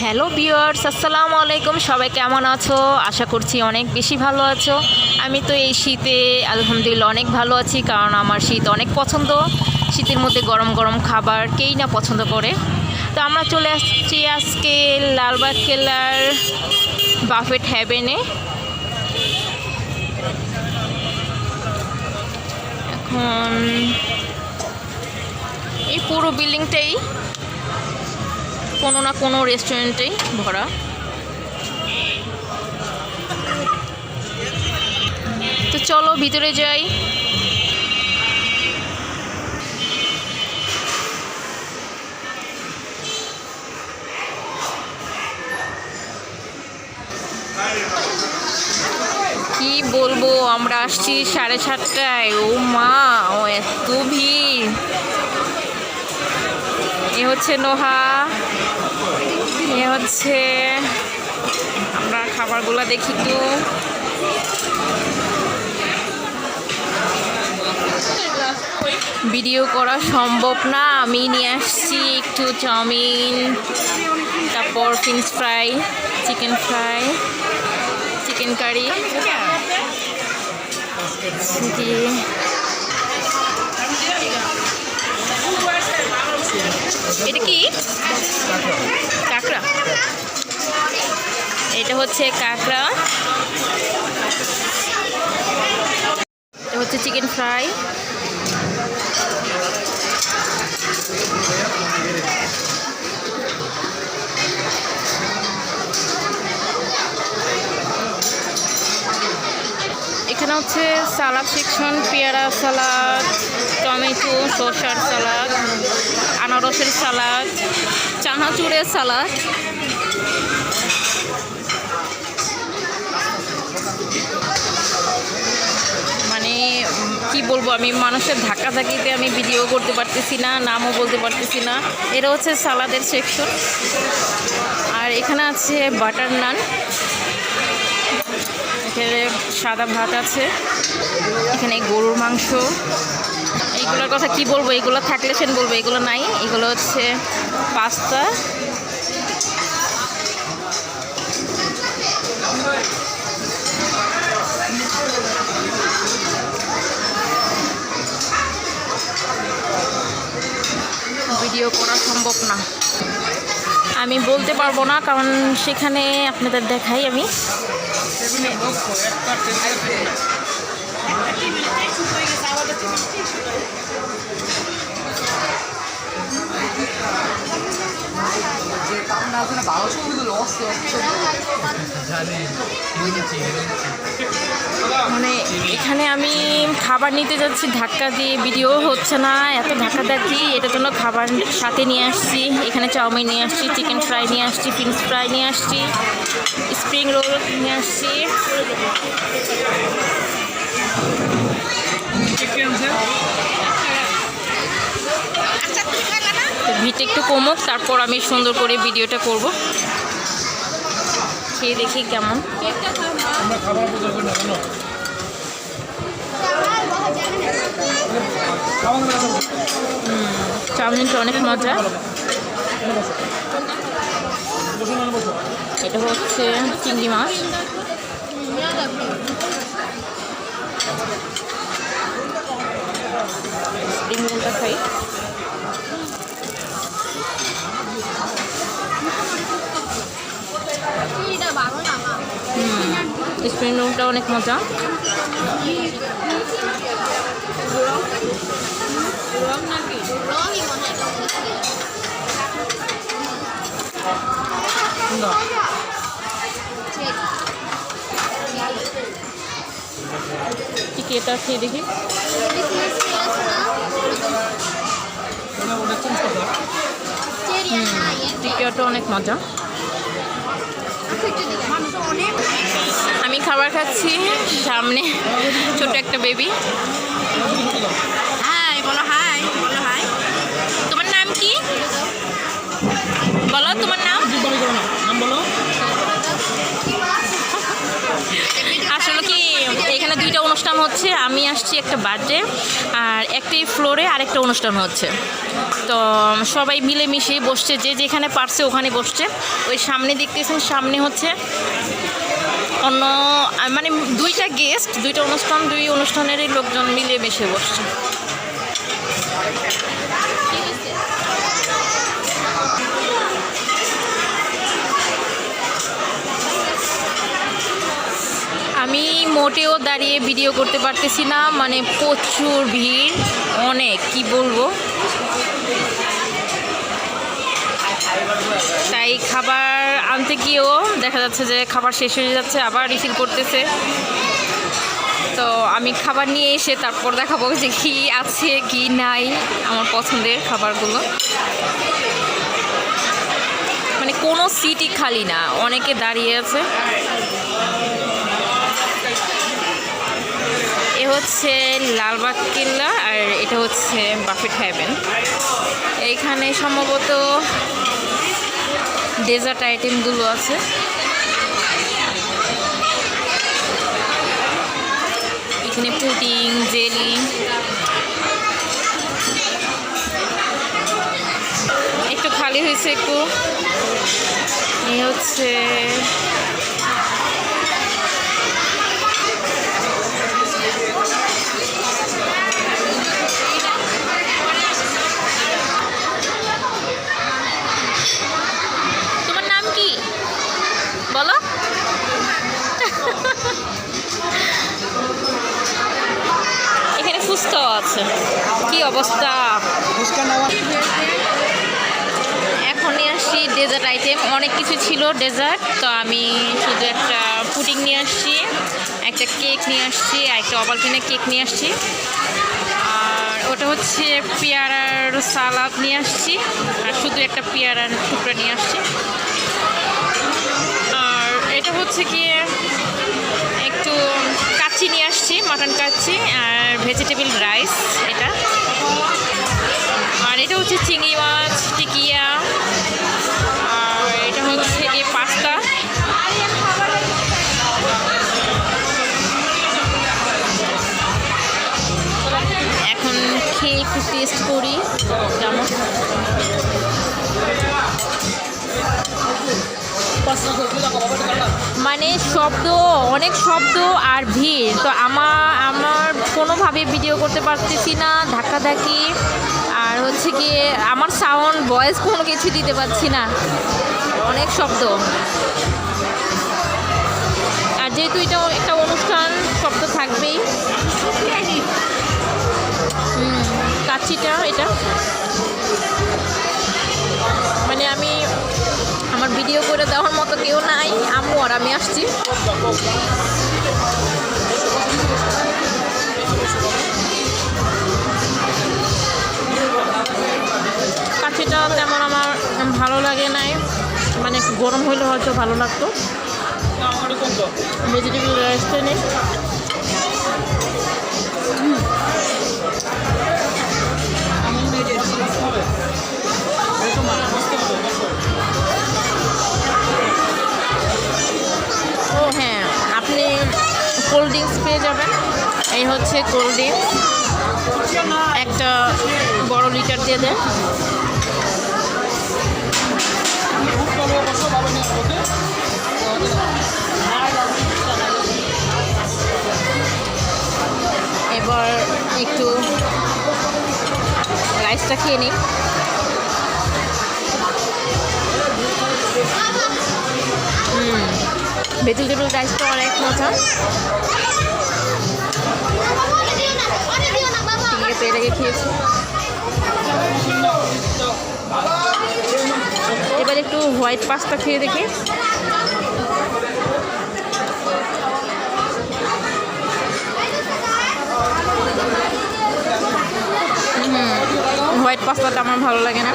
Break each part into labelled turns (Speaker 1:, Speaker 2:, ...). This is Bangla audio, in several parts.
Speaker 1: হ্যালো ভিউয়ার্স, আসসালামু আলাইকুম। সবাই কেমন আছো? আশা করছি অনেক বেশি ভালো আছো। আমি তো এই শীতে আলহামদুলিল্লাহ অনেক ভালো আছি, কারণ আমার শীত অনেক পছন্দ। শীতের মধ্যে গরম গরম খাবার কেই না পছন্দ করে। তো আমরা চলে আসছি আজকে লালবাগ কেল্লার বাফেট হ্যাভেনে। এখন এই পুরো বিল্ডিংটাই কোনো না কোনো রেস্টুরেন্টেই ভরা। তো চলো ভিতরে যাই। কি বলবো, আমরা আসছি 7:30টায়। ও মা, ও এত ভিড়। এ হচ্ছে নোহা, এ হচ্ছে আমরা খাবারগুলো দেখি তো। ভিডিও করা সম্ভব না, আমি নিয়ে আসছি একটু চাউমিন, তারপর fish fry, chicken fry, chicken curry. এটা কি? কাঁকড়া। এটা হচ্ছে কাঁকড়া, এটা হচ্ছে চিকেন ফ্রাই। এখানে হচ্ছে সালাদ সেকশন, পেয়ারা সালাদ, টমেটো শসার সালাদ, আনারসের সালাদ, চানাচুরের সালাদ। মানে কি বলবো, আমি মানুষের ধাক্কাধাক্কিতে আমি ভিডিও করতে পারতেছি না, নামও বলতে পারতেছি না। এটা হচ্ছে সালাদের সেকশন। আর এখানে আছে বাটার নান, এখানে সাদা ভাত আছে, এখানে গরুর মাংস। এইগুলোর কথা কি বলবো, এগুলো থাকলে সেন বলবো, এগুলো নাই। এগুলো হচ্ছে পাস্তা। ভিডিও করা সম্ভব না, আমি বলতে পারবো না, কারণ সেখানে আপনাদের দেখাই আমি। মানে এখানে আমি খাবার নিতে যাচ্ছি, ধাক্কা দিয়ে ভিডিও হচ্ছে না, এত ধাক্কাধাক্কি। এটার জন্য খাবার সাথে নিয়ে আসছি। এখানে চাউমিন নিয়ে আসছি, চিকেন ফ্রাই নিয়ে আসছি, ফিশ ফ্রাই নিয়ে আসছি, স্প্রিং রোল নিয়ে আসছি। ভিড়টা একটু কমুক, তারপর আমি সুন্দর করে ভিডিওটা করব। খেয়ে দেখি কেমন। চাউমিনটা অনেক মজা। এটা হচ্ছে চিংড়ি মাছ। স্প্রিং রোলটা খাই। স্প্রিং রোলটা অনেক মজা। ঠিক, এটা খেয়ে দেখি। টিকিয়াটা অনেক মজা। আমি খাবার খাচ্ছি, সামনে ছোট একটা বেবি। হাই বলো, হাই বলো, হাই। তোমার নাম কি বলো? তোমার নাম বলো। আসলে কি, এখানে দুইটা অনুষ্ঠান হচ্ছে। আমি আসছি একটা বার্থডে, আর একটি ফ্লোরে আরেকটা অনুষ্ঠান হচ্ছে। তো সবাই মিলেমিশেই বসছে, যে যেখানে পারছে ওখানে বসছে। ওই সামনে দেখতেছেন, সামনে হচ্ছে অন্য মানে দুইটা গেস্ট, দুইটা অনুষ্ঠান, দুই অনুষ্ঠানেরই লোকজন মিলেমিশে বসছে। আমি মোটেও দাঁড়িয়ে ভিডিও করতে পারতেছি না, মানে প্রচুর ভিড়, অনেক, কি বলবো। তাই খাবার আনতে গিয়েও দেখা যাচ্ছে যে খাবার শেষ হয়ে যাচ্ছে, আবার রিফিল করতেছে। তো আমি খাবার নিয়ে এসে তারপর দেখাবো যে কি আছে কি নাই আমার পছন্দের খাবারগুলো। মানে কোনো সিটই খালি না, অনেকে দাঁড়িয়ে আছে। এ হচ্ছে লালবাগ কেল্লা, আর এটা হচ্ছে বাফেট হেভেন। এইখানে সম্ভবত ডেজার্ট আইটেমগুলো আছে। এখানে পুডিং, জেলি, একটু খালি হয়েছে একটু। এই হচ্ছে বলো। এখানে ফুচকাও আছে, কি অবস্থা। এখন নিয়ে আসছি ডেজার্ট আইটেম, অনেক কিছু ছিল ডেজার্ট। তো আমি শুধু একটা পুডিং নিয়ে আসছি, একটা কেক নিয়ে আসছি, আর একটা ওভালটিনের কেক নিয়ে আসছি। আর ওটা হচ্ছে পেয়ারার সালাদ নিয়ে আসছি, আর শুধু একটা পেয়ারার টুকরা নিয়ে আসছি। এটা হচ্ছে গিয়ে একটু কাচ্চি নিয়ে আসছি, মাটন কাচ্চি, আর ভেজিটেবল রাইস এটা। আর এটা হচ্ছে চিংড়ি মাছ টিকিয়া, আর এটা হচ্ছে গিয়ে পাস্তা। এখন খেয়ে একটু টেস্ট করি কেমন। মানে শব্দ, অনেক শব্দ আর ভিড়। তো আমার কোনোভাবে ভিডিও করতে পারতেছি না, ধাক্কাধাক্কি, আর হচ্ছে কি আমার সাউন্ড ভয়েস কোনো কিছু দিতে পারছি না, অনেক শব্দ। আর যেহেতু এটা একটা অনুষ্ঠান, শব্দ থাকবেই। কাচ্চিটা এটা মানে আমার ভিডিও করে দেওয়ার মতো কেউ নাই, আম্মু আর আমি আসছি। কাচ্চিটা তেমন আমার ভালো লাগে নাই, মানে গরম হইলে হয়তো ভালো লাগতো। ভেজিটেবল রাইসটা নেই। ও হ্যাঁ, আপনি কোল্ড ড্রিঙ্কস পেয়ে যাবেন। এই হচ্ছে কোল্ড ড্রিঙ্কস, একটা বড় লিটার দিয়ে দেন। এবার একটু রাইসটা খেয়ে নিই। ভেজিটেবল রাইসটা অনেক মজা। ঠিক আছে, এটাকে খেয়েছি। এবার একটু হোয়াইট পাস্তা খেয়ে দেখি। হোয়াইট পাস্তাটা আমার ভালো লাগে না।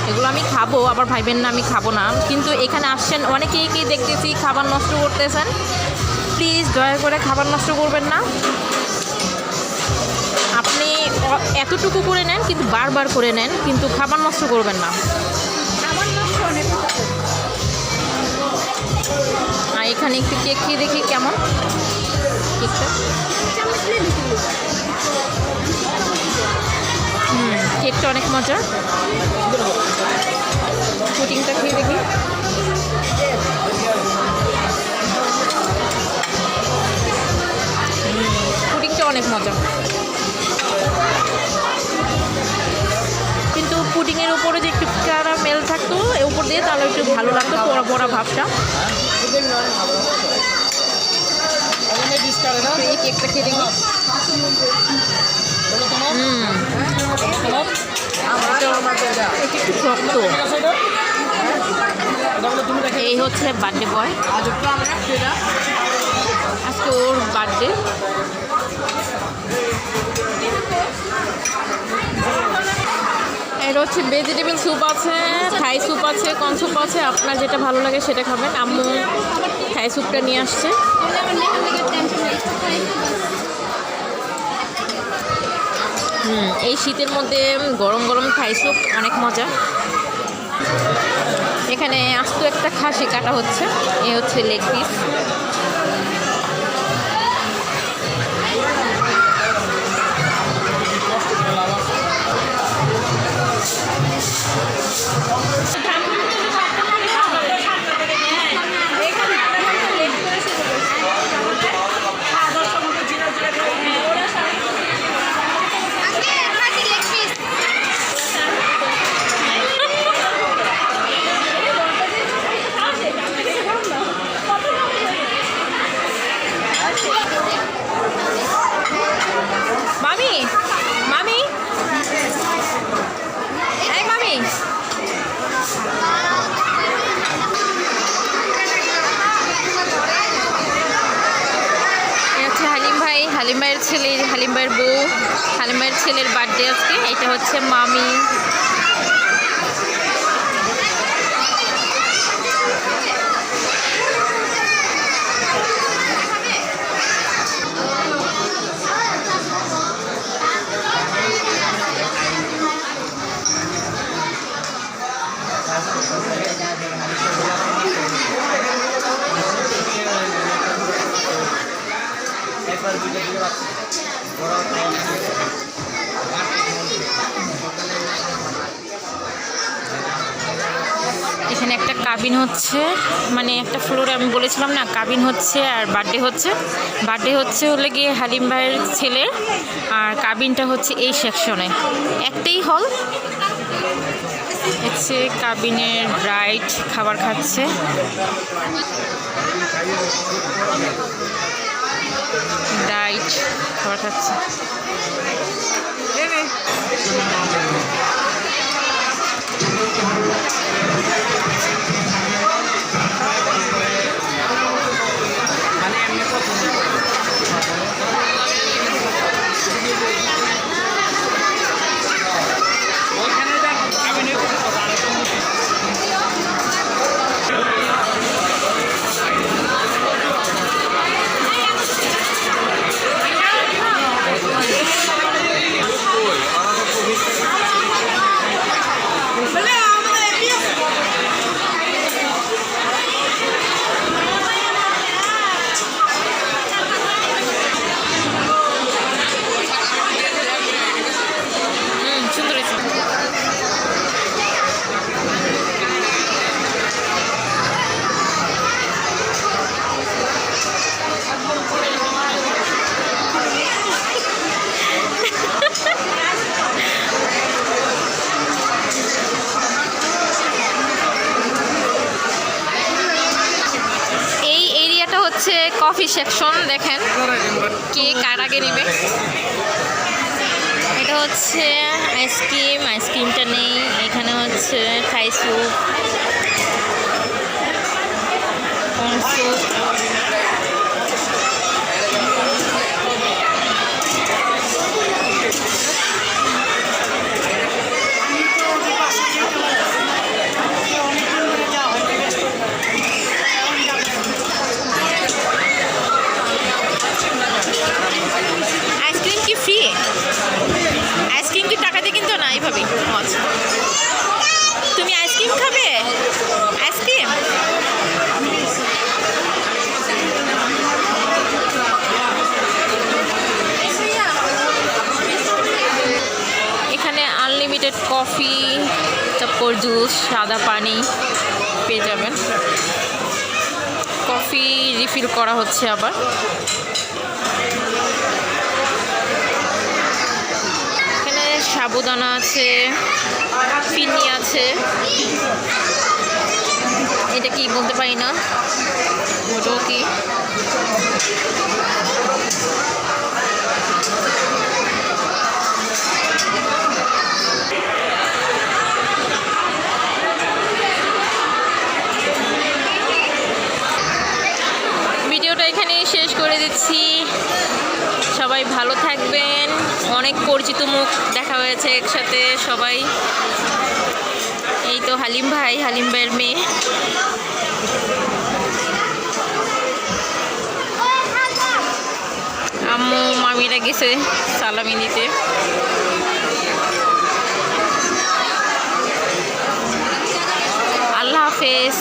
Speaker 1: এগুলো আমি খাবো, আবার ভাইবেন না আমি খাবো না। কিন্তু এখানে আসছেন অনেকেই কি দেখতেছি খাবার নষ্ট করতেছেন। প্লিজ দয়া করে খাবার নষ্ট করবেন না। আপনি এতটুকু করে নেন, কিন্তু বারবার করে নেন, কিন্তু খাবার নষ্ট করবেন না। আর এখানে একটু কেক খেয়ে দেখি কেমন কেকটা। কেকটা অনেক মজার। পুডিংটা খেয়ে দেখি। পুডিংটা অনেক মজা, কিন্তু পুডিংয়ের উপরে যে একটু ক্যারামেল থাকতো এর উপর দিয়ে, তাহলে একটু ভালো লাগতো, পোড়া পোড়া ভাবটা। এই কেকটা খেয়ে দেখি। একটু শক্ত। এই হচ্ছে বার্থডে বয়, আজকে ওর বার্থডে। এটা হচ্ছে ভেজিটেবল স্যুপ আছে, থাই স্যুপ আছে, কর্ন স্যুপ আছে। আপনার যেটা ভালো লাগে সেটা খাবেন। আম্মু থাই স্যুপটা নিয়ে আসছে। এই শীতের মধ্যে গরম গরম থাই স্যুপ অনেক মজা। এখানে আস্ত একটা খাসি কাটা হচ্ছে, এ হচ্ছে লেগ পিস। মামি, মামি, এই মামি, হচ্ছে হালিম ভাই, হালিম ভাইয়ের ছেলে, হালিম ভাইয়ের বউ, হালিম ভাইয়ের ছেলের বার্থডে আজকে। এটা হচ্ছে মামি। এখানে একটা কাবিন হচ্ছে, মানে একটা ফ্লোরে আমি বলেছিলাম না কাবিন হচ্ছে আর বার্থডে হচ্ছে। বার্থডে হচ্ছে হলে গিয়ে হালিম ভাইয়ের ছেলে, আর কাবিনটা হচ্ছে এই সেকশনে। একটাই হল। হচ্ছে কাবিনের ব্রাইড খাবার খাচ্ছে। ব্রাইড খাবার খাচ্ছে। হচ্ছে কফি সেকশন। দেখেন কে কার আগে নেবে। এটা হচ্ছে আইসক্রিম, আইসক্রিমটা নেই। এখানে হচ্ছে থাই স্যুপ, কর্ন স্যুপ, এইভাবেই। ও আচ্ছা, তুমি আইসক্রিম খাবে? আইসক্রিম এখানে আনলিমিটেড কফি, তারপর জুস, সাদা পানি পেয়ে যাবেন। কফি রিফিল করা হচ্ছে আবার। এখানে সাবুদানা আছে, ফিরনি আছে, এটা কি বলতে পারি না, ওটাও কি। ভিডিওটা এখানেই শেষ করে দিচ্ছি। সবাই ভালো থাকবেন। অনেক পরিচিত মুখ দেখা হয়েছে একসাথে সবাই। এই তো হালিম ভাই, হালিম ভাইয়ের মেয়ে। আম্মু মামিরা গেছে সালামি দিতে। আল্লাহ হাফেজ।